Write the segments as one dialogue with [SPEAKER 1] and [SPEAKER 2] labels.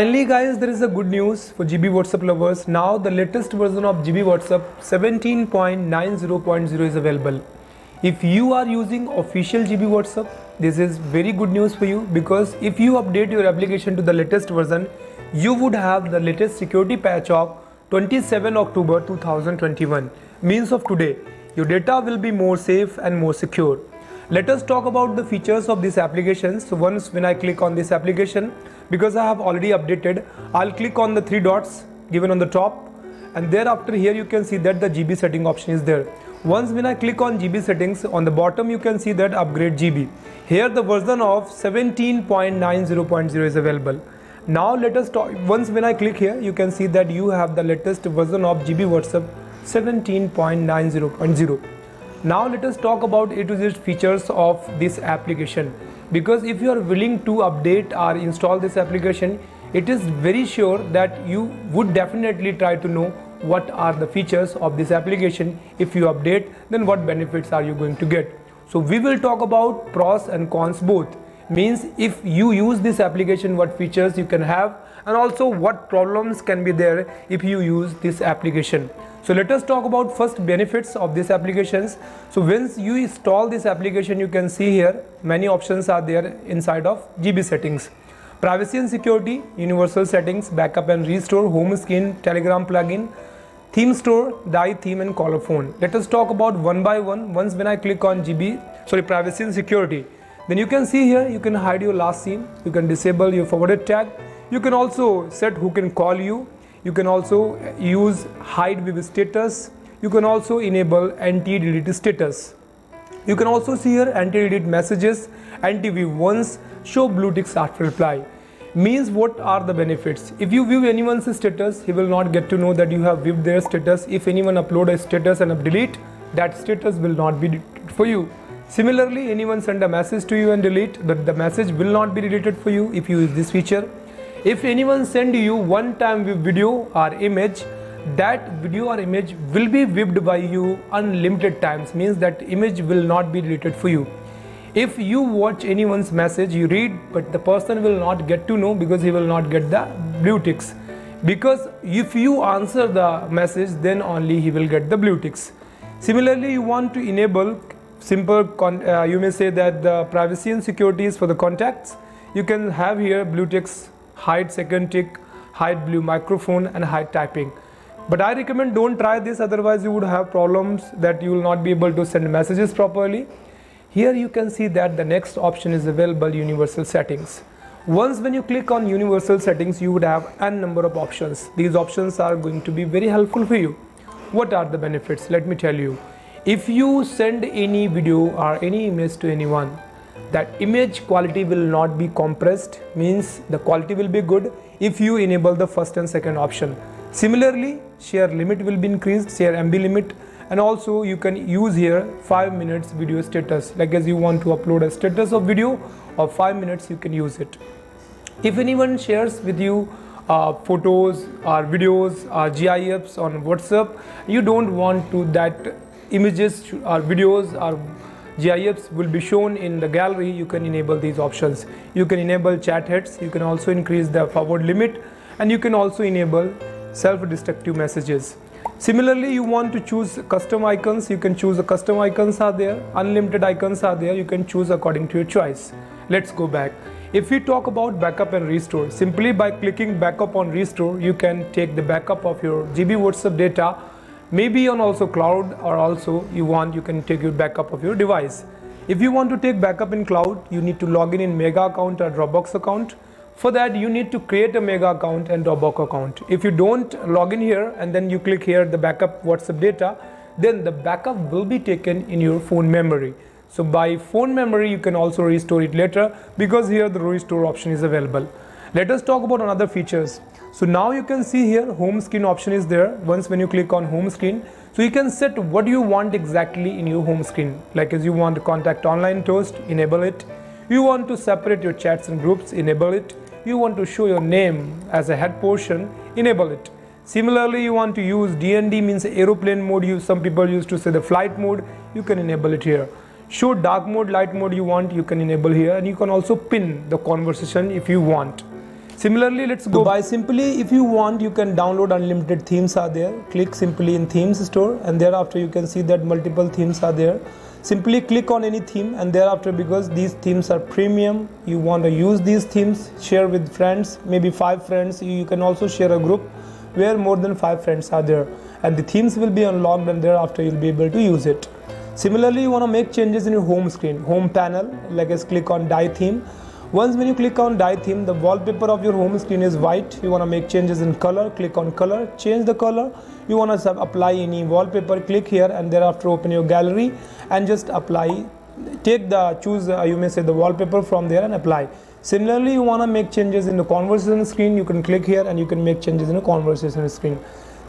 [SPEAKER 1] Finally guys, there is a good news for GB WhatsApp lovers. Now the latest version of GB WhatsApp 17.90.0 is available. If you are using official GB WhatsApp, this is very good news for you, because if you update your application to the latest version, you would have the latest security patch of 27 October 2021. Means of today, your data will be more safe and more secure. Let us talk about the features of this application. So once when I click on this application, because I have already updated, I'll click on the three dots given on the top, and thereafter here you can see that the GB setting option is there. Once when I click on GB settings, on the bottom you can see that upgrade GB. Here the version of 17.90.0 is available. Now let us talk. Once when I click here, you can see that you have the latest version of GB WhatsApp 17.90.0. Now let us talk about A to Z features of this application, because if you are willing to update or install this application, it is very sure that you would definitely try to know what are the features of this application. If you update, then what benefits are you going to get? So we will talk about pros and cons both. Means if you use this application, what features you can have, and also what problems can be there if you use this application. So let us talk about first benefits of these applications. So once you install this application, you can see here many options are there inside of GB settings. Privacy and security, universal settings, backup and restore, home screen, Telegram plugin, theme store, die theme and caller phone. Let us talk about one by one. Once when I click on privacy and security, then you can see here you can hide your last scene, you can disable your forwarded tag, you can also set who can call you. You can also use hide with status. You can also enable anti-delete status. You can also see here anti-delete messages, anti-view once, show blue ticks after reply. Means what are the benefits? If you view anyone's status, he will not get to know that you have viewed their status. If anyone upload a status and delete, that status will not be deleted for you. Similarly, anyone send a message to you and delete, the message will not be deleted for you if you use this feature. If anyone send you one time video or image, that video or image will be viewed by you unlimited times, means that image will not be deleted for you. If you watch anyone's message, you read, but the person will not get to know, because he will not get the blue ticks. Because if you answer the message, then only he will get the blue ticks. Similarly, you want to enable simple, you may say that the privacy and security is for the contacts. You can have here blue ticks, hide second tick, hide blue microphone and hide typing. But I recommend don't try this, otherwise you would have problems that you will not be able to send messages properly. Here you can see that the next option is available, universal settings. Once when you click on universal settings, you would have n number of options. These options are going to be very helpful for you. What are the benefits? Let me tell you. If you send any video or any image to anyone, that image quality will not be compressed, means the quality will be good if you enable the first and second option. Similarly, share limit will be increased, share MB limit, and also you can use here 5 minutes video status. Like as you want to upload a status of video of 5 minutes, you can use it. If anyone shares with you photos or videos or GIFs on WhatsApp, you don't want to that images or videos or GIFs will be shown in the gallery, you can enable these options. You can enable chat heads, you can also increase the forward limit, and you can also enable self-destructive messages. Similarly, you want to choose custom icons, you can choose the custom icons are there, unlimited icons are there, you can choose according to your choice. Let's go back. If we talk about backup and restore, simply by clicking backup on restore, you can take the backup of your GB WhatsApp data, maybe on also cloud, or also you can take your backup of your device. If you want to take backup in cloud, you need to log in Mega account or Dropbox account. For that, you need to create a Mega account and Dropbox account. If you don't log in here and then you click here the backup WhatsApp data, then the backup will be taken in your phone memory. So by phone memory, you can also restore it later, because here the restore option is available. Let us talk about another features. So now you can see here home screen option is there. Once when you click on home screen, so you can set what you want exactly in your home screen. Like as you want to contact online toast, enable it. You want to separate your chats and groups, enable it. You want to show your name as a head portion, enable it. Similarly, you want to use DND, means aeroplane mode. Some people used to say the flight mode, you can enable it here. Show dark mode, light mode you want, you can enable here, and you can also pin the conversation if you want. Similarly, let's go by simply, if you want, you can download unlimited themes are there. Click simply in themes store, and thereafter you can see that multiple themes are there. Simply click on any theme, and thereafter, because these themes are premium, you want to use these themes, share with friends, maybe 5 friends. You can also share a group where more than 5 friends are there, and the themes will be unlocked, and thereafter you'll be able to use it. Similarly, you want to make changes in your home screen, home panel. Like, let's click on dye theme. Once when you click on dye theme, the wallpaper of your home screen is white. You want to make changes in color, click on color, change the color. You want to apply any wallpaper, click here, and thereafter open your gallery and just apply. Take the choose you may say the wallpaper from there and apply. Similarly, you want to make changes in the conversation screen. You can click here and you can make changes in the conversation screen.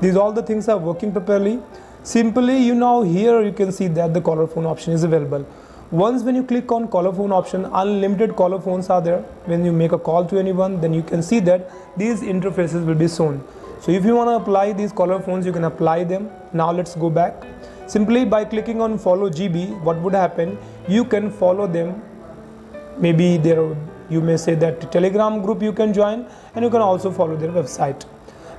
[SPEAKER 1] These all the things are working properly. Simply, here you can see that the color phone option is available. Once when you click on color phone option, unlimited color phones are there. When you make a call to anyone, then you can see that these interfaces will be shown. So if you want to apply these color phones, you can apply them. Now let's go back. Simply by clicking on follow GB, what would happen? You can follow them. Maybe there, you may say that Telegram group you can join, and you can also follow their website.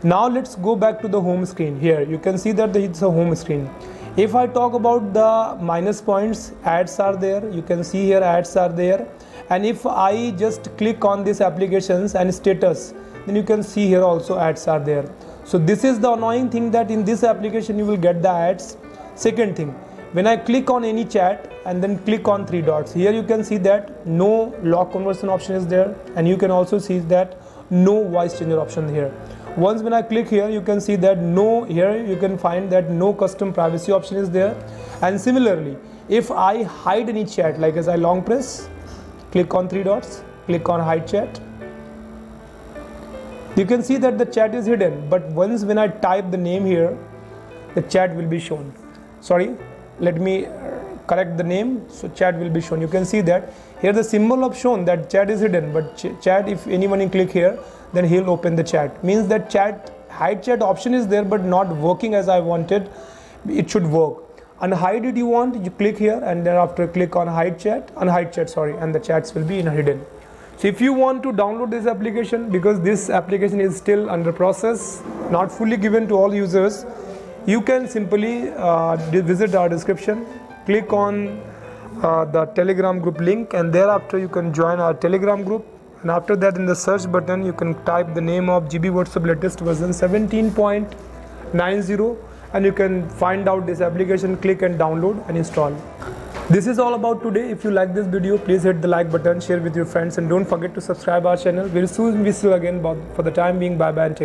[SPEAKER 1] Now let's go back to the home screen. Here you can see that it's a home screen. If I talk about the minus points, ads are there. You can see here ads are there. And if I just click on these applications and status, then you can see here also ads are there. So this is the annoying thing, that in this application you will get the ads. Second thing, when I click on any chat and then click on 3 dots, here you can see that no lock conversion option is there, and you can also see that no voice changer option here. Once when I click here, you can see that here you can find that no custom privacy option is there. And similarly, if I hide any chat, like as I long press, click on 3 dots, click on hide chat, you can see that the chat is hidden. But once when I type the name here, the chat will be shown. Sorry, let me correct the name. So chat will be shown. You can see that here the symbol of shown that chat is hidden, but chat, if anyone click here, then he'll open the chat. Means that hide chat option is there but not working as I wanted. It should work. Unhide it you want, you click here, and thereafter click on unhide chat, and the chats will be hidden. So if you want to download this application, because this application is still under process, not fully given to all users, you can simply visit our description, click on the Telegram group link, and thereafter you can join our Telegram group. And after that, in the search button, you can type the name of GB WhatsApp latest version 17.90, and you can find out this application, click and download and install. This is all about today. If you like this video, please hit the like button, share with your friends, and don't forget to subscribe our channel. We'll soon be see you again. But for the time being, bye bye and take care.